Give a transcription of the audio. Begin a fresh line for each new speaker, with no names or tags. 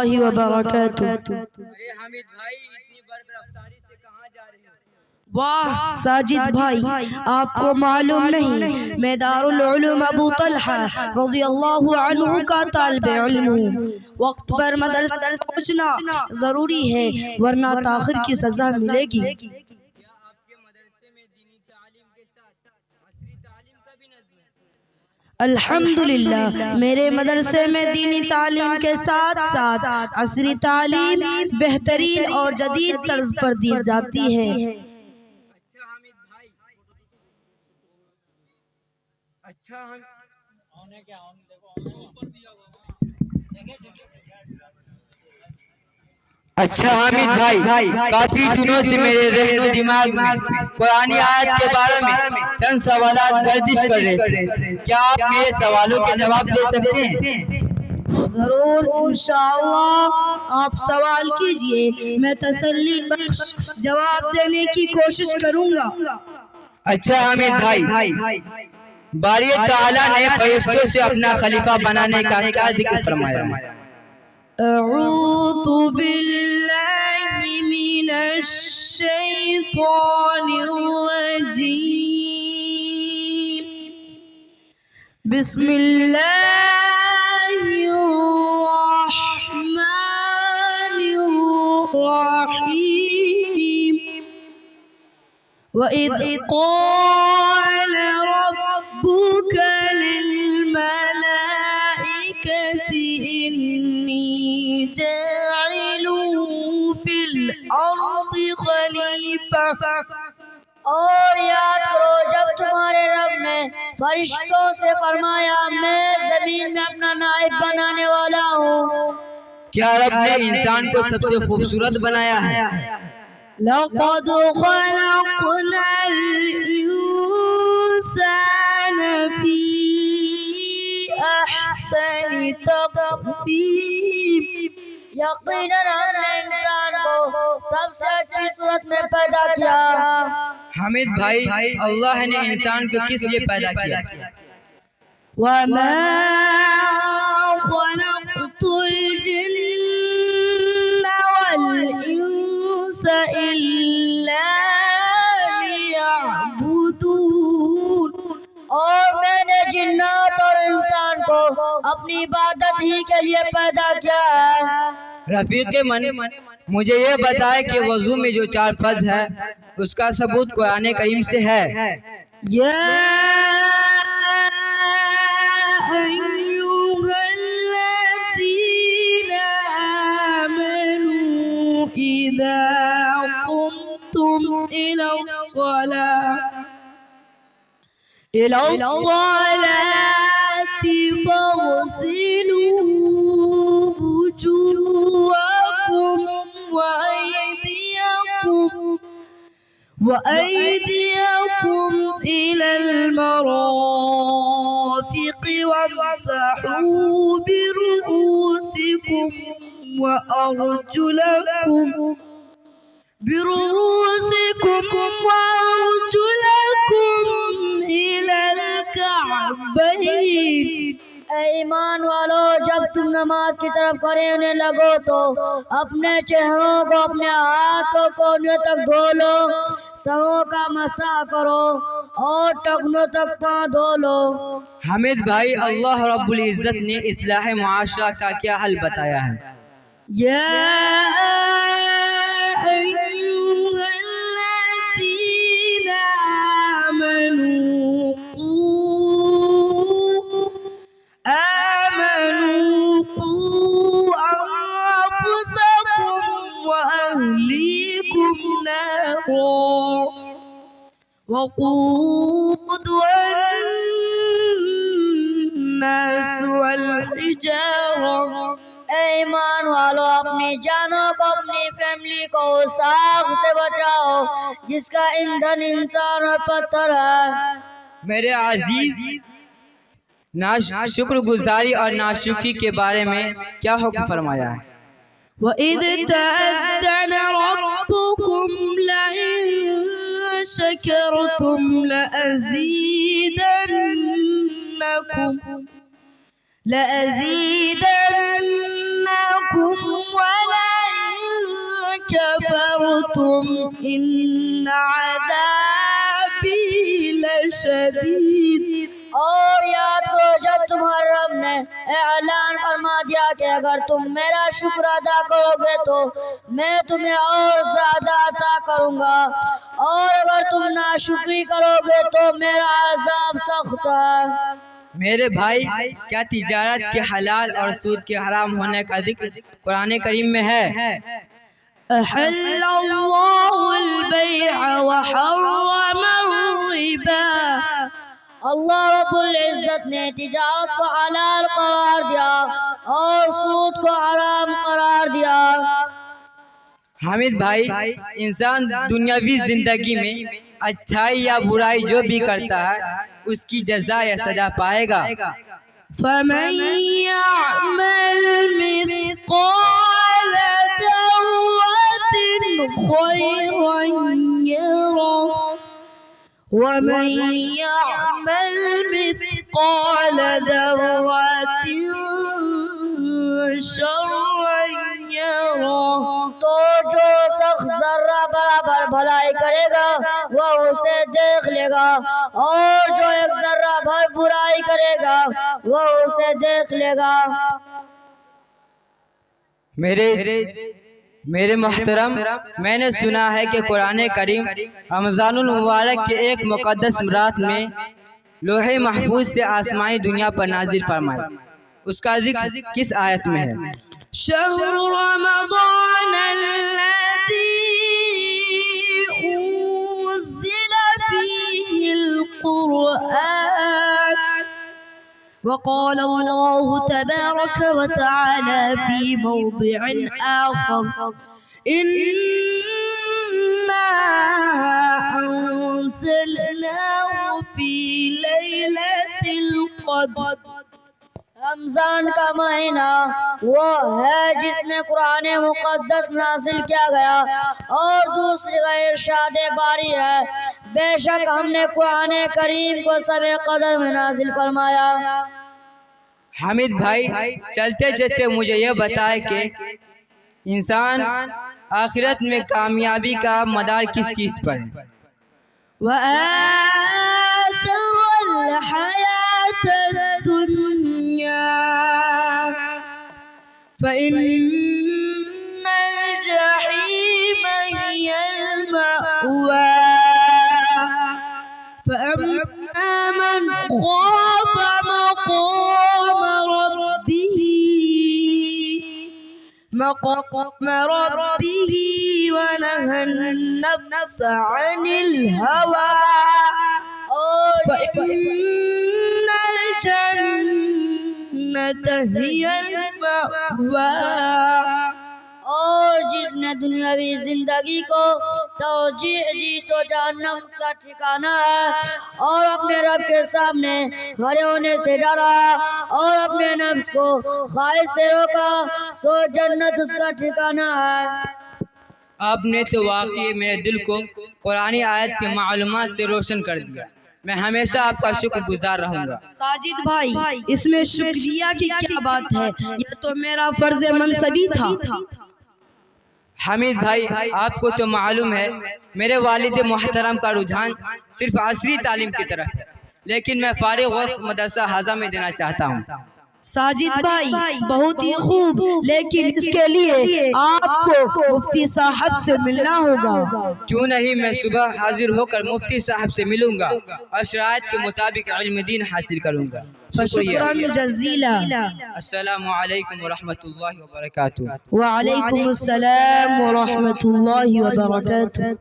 रहमतुल्लाहि व बरकातुहू।
अरे हामिद भाई, इतनी बर्फबारी से कहाँ जा रहे हो?
वाह साजिद भाई, आपको मालूम नहीं, मैं दारुल उलूम अबू तलहा रज़ियल्लाहु अन्हु का तालिबे इल्म हूँ। वक्त पर मदरसा पहुँचना जरूरी है, वरना ताखिर की सजा मिलेगी।
क्या आपके मदरसे में दीनी तालीम के साथ असरी तालीम का भी नज़्म है?
अल्हम्दुलिल्लाह, मेरे मदरसे में दीनी तालीम के साथ साथ असरी तालीम बेहतरीन और जदीद तर्ज पर दी जाती है।
अच्छा हामिद भाई, अच्छा हम अच्छा हामिद भाई, काफी दिनों से मेरे ज़हन और दिमाग में कुरानी आयत के बारे में चंद सवालात गर्दिश कर रहे थे। क्या आप मेरे सवालों के जवाब दे सकते हैं?
जरूर, इंशाअल्लाह, आप सवाल कीजिए, मैं तसल्ली बख्श जवाब देने की कोशिश करूंगा।
अच्छा हामिद भाई, बारी ताला ने फरिश्तों से अपना खलीफा बनाने का क्या जिक्र फरमाया है?
अऊज़ु बिल्लाहि मिनश शैतानिर रजीम। बिस्मिल्लाहिर रहमानिर रहीम। वइज़ क़ाल रब्बुका लिल मलाइकति इन्नी जाइलुन फिल अर्दि खलीफा।
और याद करो जब तुम्हारे रब ने फरिश्तों से फरमाया, मैं जमीन में अपना नाइब बनाने वाला हूँ।
क्या रब ने इंसान को सबसे खूबसूरत बनाया है?
लक़द ख़लक़नल इंसान फी अहसनि तक़वीम।
यकीनन हमने इंसान को सबसे अच्छी सूरत में पैदा किया।
हामिद भाई, अल्लाह ने इंसान को किस लिए पैदा किया?
वमा ख़लक़तुल जिन्ना वल इंसा इल्ला लियअबुदून।
और मैंने जिन्नात और इंसान को अपनी इबादत ही के लिए पैदा किया है।
रफीक़े मन, मुझे ये बताए कि वज़ू में जो 4 फ़र्ज़ है उसका सबूत कुरान करीम से है।
या अय्युहल्लज़ीना आमनू इज़ा क़ुमतुम इलस्सलाति फ़ग़सिलू वुजूहकुम वअयदियकुम इलल मराफ़िक़ि वम्सहू बिरुऊसिकुम वअरजुलकुम इलल कअबैन।
ईमान वालों, जब तुम नमाज की तरफ खड़े होने लगो तो अपने चेहरों को, अपने हाथों को कोहनियों तक धो लो, सरों का मसा करो और टखनों तक पाँव धो लो।
हामिद भाई, अल्लाह रब्बुल इज़्ज़त ने इस्लाह मुआशरा का क्या हल बताया है?
या अय्युहल्लज़ीना आमनू qu anfusakum wa ahlikum nara वक़ूदुहा अन्नास वल हिजारा।
ईमान वालों, अपनी जानों को, अपनी फैमिली को उस आग से बचाओ जिसका ईंधन इंसान और पत्थर है।
मेरे अजीज, शुक्रगुजारी और नाशुक्री के बारे में क्या हुक्म फरमाया है?
वइज़ तअज़्ज़न रब्बुकुम लइन शकरतुम लअज़ीदन्नकुम معكم ولئن كفرتم إن عذابي لشديد।
और याद करो जब तुम्हारे रब ने ऐलान फरमा दिया कि अगर तुम मेरा शुक्र अदा करोगे तो मैं तुम्हें और ज्यादा अता करूंगा, और अगर तुम नाशुक्री करोगे तो मेरा अज़ाब सख्त है।
मेरे भाई, क्या तिजारत के हलाल और सूद के हराम होने का जिक्र कुरान करीम में है?
अहल्लल्लाहुल बैअ व हर्रमर रिबा।
अल्लाह रब्बुल इज्जत ने तिजारत को हलाल करार दिया और सूद को हराम करार दिया।
हामिद भाई, इंसान दुनियावी जिंदगी में अच्छाई या बुराई जो भी करता है उसकी जज़ा या सजा पाएगा।
फमन यअमल मिस्क़ाल दर्रतिन खैरन यरह वमन यअमल मिस्क़ाल दर्रतिन शर्रन यरह।
तो जो शख्स जर्रा बराबर भलाई करेगा वह उसे देख लेगा, और जो एक जर्रा भर बुराई करेगा वह उसे देख लेगा।
मेरे मोहतरम, मैंने सुना है कि कुरान करीम रमज़ानुल मुबारक के एक मुक़द्दस रात में लोहे महफूज से आसमानी दुनिया पर नाजिल फरमाया। उसका जिक्र किस आयत में है?
शहर रमज़ान अल्लज़ी उन्ज़िल फ़ीहिल क़ुरआन वक़ाल अल्लाहु तबारक व तआला फ़ी मौदिअन आख़र इन्ना अंज़लनाहु फ़ी लैलतिल क़द्र।
रमजान का महीना वो है जिसमें कुरान मुक़द्दस नाजिल किया गया, और दूसरी का इरशाद बारी है, बेशक हमने कुरान करीम को सबे कदर में नाजिल फरमाया।
हामिद भाई, चलते चलते मुझे यह बताए कि इंसान आखिरत में कामयाबी का मदार किस चीज पर है?
वआतरल हयातद दुनिया फ़इन्नल जहीम हियल मअवा फ़अम्मा मन ख़ाफ़ मक़ाम रब्बिही वनहन नफ्स अनिल हवा फ़इन्नल जन्नत हियल मअवा।
और जिसने दुनियावी जिंदगी को तौजीह दी तो जहन्नम उसका ठिकाना है, और अपने रब के सामने खड़े होने से डरा और अपने नफ्स को ख्वाहिश से रोका सो जन्नत उसका ठिकाना है।
आपने तो वाकई मेरे दिल को कुरानी आयत के मालूमात से रोशन कर दिया। मैं हमेशा आपका शुक्रगुजार रहूंगा।
साजिद भाई, इसमें शुक्रिया की क्या बात है, यह तो मेरा फर्ज मनसबी था।
हामिद भाई, आपको तो मालूम है मेरे वालिद मोहतरम का रुझान सिर्फ असरी तालीम की तरफ है, लेकिन मैं फारिग वक्त मदरसा हाजा में देना चाहता हूँ।
साजिद भाई, बहुत ही खूब, लेकिन इसके लिए आपको मुफ्ती साहब से मिलना होगा।
क्यों नहीं, मैं सुबह हाजिर होकर मुफ्ती साहब से मिलूंगा और शराइत के मुताबिक इल्म दीन हासिल करूंगा।
शुक्रान जज़ीला।
अस्सलामु अलैकुम व रहमतुल्लाहि व बरकातुहू।
व अलैकुम अस्सलाम व रहमतुल्लाहि व बरकातुहू।